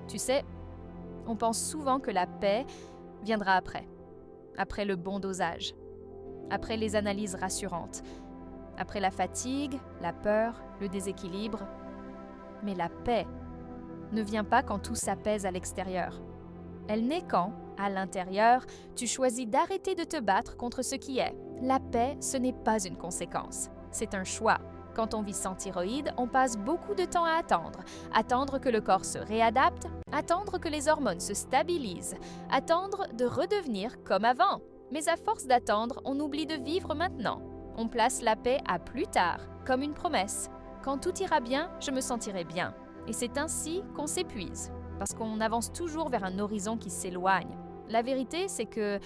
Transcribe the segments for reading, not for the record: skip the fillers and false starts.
Tu sais, on pense souvent que la paix viendra après le bon dosage, après les analyses rassurantes, après la fatigue, la peur, le déséquilibre. Mais la paix ne vient pas quand tout s'apaise à l'extérieur. Elle naît quand, à l'intérieur, tu choisis d'arrêter de te battre contre ce qui est. La paix, ce n'est pas une conséquence, c'est un choix. Quand on vit sans thyroïde, on passe beaucoup de temps à attendre. Attendre que le corps se réadapte, attendre que les hormones se stabilisent, attendre de redevenir comme avant. Mais à force d'attendre, on oublie de vivre maintenant. On place la paix à plus tard, comme une promesse. Quand tout ira bien, je me sentirai bien. Et c'est ainsi qu'on s'épuise, parce qu'on avance toujours vers un horizon qui s'éloigne. La vérité, c'est que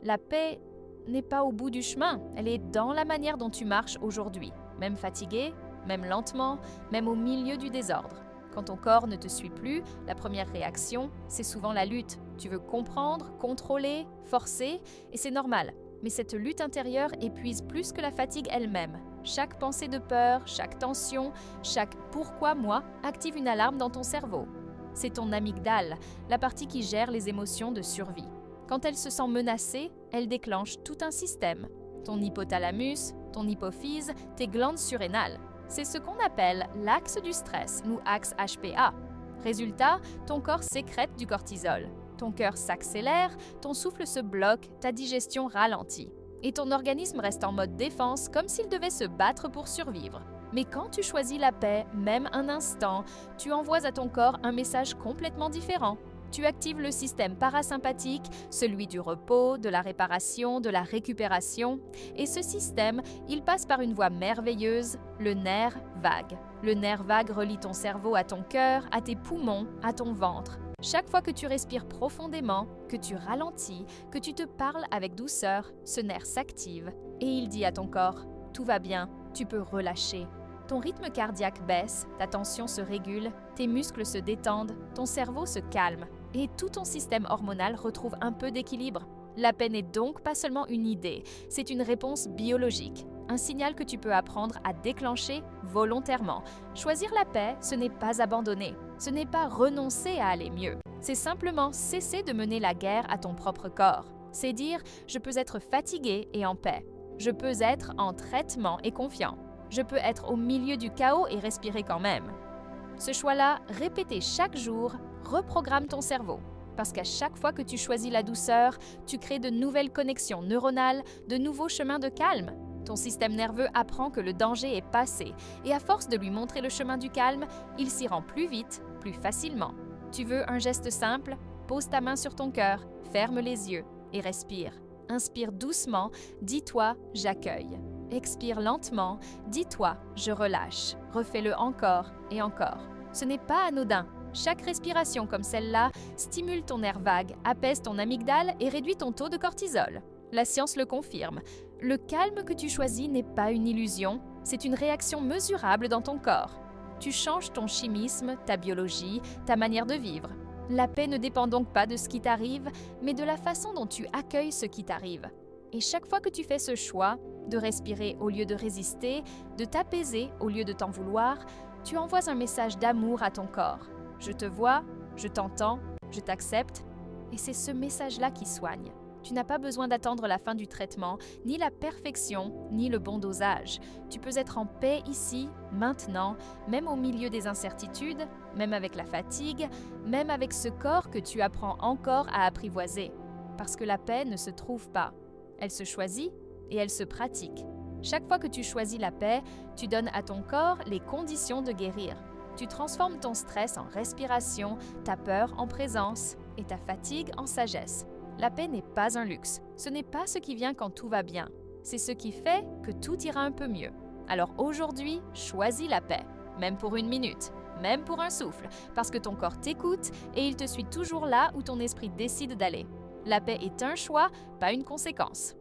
la paix n'est pas au bout du chemin, elle est dans la manière dont tu marches aujourd'hui. Même fatigué, même lentement, même au milieu du désordre. Quand ton corps ne te suit plus, la première réaction, c'est souvent la lutte. Tu veux comprendre, contrôler, forcer, et c'est normal. Mais cette lutte intérieure épuise plus que la fatigue elle-même. Chaque pensée de peur, chaque tension, chaque « pourquoi moi » active une alarme dans ton cerveau. C'est ton amygdale, la partie qui gère les émotions de survie. Quand elle se sent menacée, elle déclenche tout un système. Ton hypothalamus, ton hypophyse, tes glandes surrénales. C'est ce qu'on appelle l'axe du stress ou axe HPA. Résultat, ton corps sécrète du cortisol. Ton cœur s'accélère, ton souffle se bloque, ta digestion ralentit. Et ton organisme reste en mode défense comme s'il devait se battre pour survivre. Mais quand tu choisis la paix, même un instant, tu envoies à ton corps un message complètement différent. Tu actives le système parasympathique, celui du repos, de la réparation, de la récupération. Et ce système, il passe par une voie merveilleuse, le nerf vague. Le nerf vague relie ton cerveau à ton cœur, à tes poumons, à ton ventre. Chaque fois que tu respires profondément, que tu ralentis, que tu te parles avec douceur, ce nerf s'active et il dit à ton corps « Tout va bien, tu peux relâcher ». Ton rythme cardiaque baisse, ta tension se régule, tes muscles se détendent, ton cerveau se calme et tout ton système hormonal retrouve un peu d'équilibre. La paix n'est donc pas seulement une idée, c'est une réponse biologique, un signal que tu peux apprendre à déclencher volontairement. Choisir la paix, ce n'est pas abandonner, ce n'est pas renoncer à aller mieux, c'est simplement cesser de mener la guerre à ton propre corps. C'est dire « je peux être fatigué et en paix, je peux être en traitement et confiant, je peux être au milieu du chaos et respirer quand même ». Ce choix-là, répété chaque jour, reprogramme ton cerveau. Parce qu'à chaque fois que tu choisis la douceur, tu crées de nouvelles connexions neuronales, de nouveaux chemins de calme. Ton système nerveux apprend que le danger est passé et à force de lui montrer le chemin du calme, il s'y rend plus vite, plus facilement. Tu veux un geste simple? Pose ta main sur ton cœur, ferme les yeux et respire. Inspire doucement, dis-toi « j'accueille ». Expire lentement, dis-toi « je relâche ». Refais-le encore et encore. Ce n'est pas anodin. Chaque respiration comme celle-là stimule ton nerf vague, apaise ton amygdale et réduit ton taux de cortisol. La science le confirme. Le calme que tu choisis n'est pas une illusion, c'est une réaction mesurable dans ton corps. Tu changes ton chimisme, ta biologie, ta manière de vivre. La paix ne dépend donc pas de ce qui t'arrive, mais de la façon dont tu accueilles ce qui t'arrive. Et chaque fois que tu fais ce choix, de respirer au lieu de résister, de t'apaiser au lieu de t'en vouloir, tu envoies un message d'amour à ton corps. Je te vois, je t'entends, je t'accepte, et c'est ce message-là qui soigne. Tu n'as pas besoin d'attendre la fin du traitement, ni la perfection, ni le bon dosage. Tu peux être en paix ici, maintenant, même au milieu des incertitudes, même avec la fatigue, même avec ce corps que tu apprends encore à apprivoiser. Parce que la paix ne se trouve pas. Elle se choisit et elle se pratique. Chaque fois que tu choisis la paix, tu donnes à ton corps les conditions de guérir. Tu transformes ton stress en respiration, ta peur en présence et ta fatigue en sagesse. La paix n'est pas un luxe. Ce n'est pas ce qui vient quand tout va bien. C'est ce qui fait que tout ira un peu mieux. Alors aujourd'hui, choisis la paix. Même pour une minute, même pour un souffle, parce que ton corps t'écoute et il te suit toujours là où ton esprit décide d'aller. La paix est un choix, pas une conséquence.